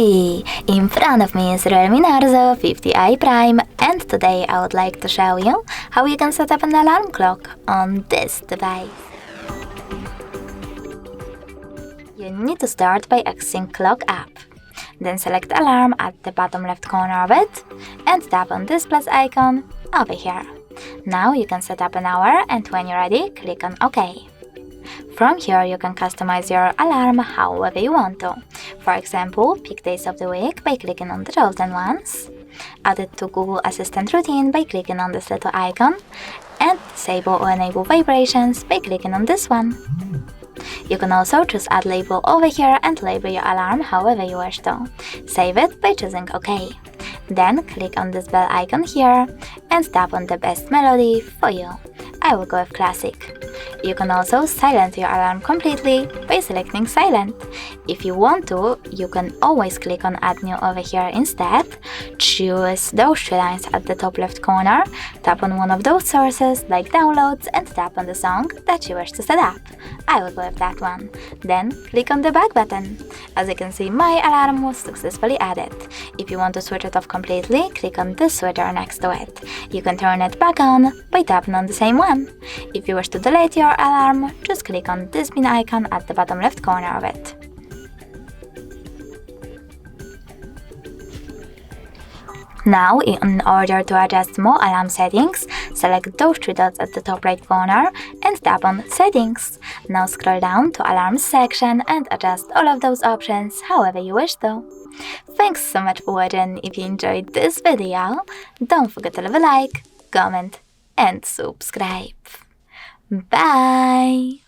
Hey! In front of me is REALME NARZO 50i Prime, and today I would like to show you how you can set up an alarm clock on this device. You need to start by accessing Clock app. Then select Alarm at the bottom left corner of it and tap on this plus icon over here. Now you can set up an hour, and when you're ready, click on OK. From here you can customize your alarm however you want to. For example, pick days of the week by clicking on the chosen ones, add it to Google Assistant routine by clicking on this little icon, and disable or enable vibrations by clicking on this one. You can also choose Add Label over here and label your alarm however you wish to. Save it by choosing OK. Then click on this bell icon here and tap on the best melody for you. I will go with Classic. You can also silence your alarm completely by selecting Silent. If you want to, you can always click on Add New over here instead, choose those three lines at the top left corner, tap on one of those sources like Downloads and tap on the song that you wish to set up. I will go with that one. Then click on the back button. As you can see, my alarm was successfully added. If you want to switch it off completely, click on this switcher next to it. You can turn it back on by tapping on the same one. If you wish to delete your alarm, just click on this bin icon at the bottom left corner of it. Now, in order to adjust more alarm settings, select those three dots at the top right corner and tap on Settings. Now scroll down to Alarms section and adjust all of those options however you wish to. Thanks so much for watching. If you enjoyed this video, don't forget to leave a like, comment and subscribe. Bye!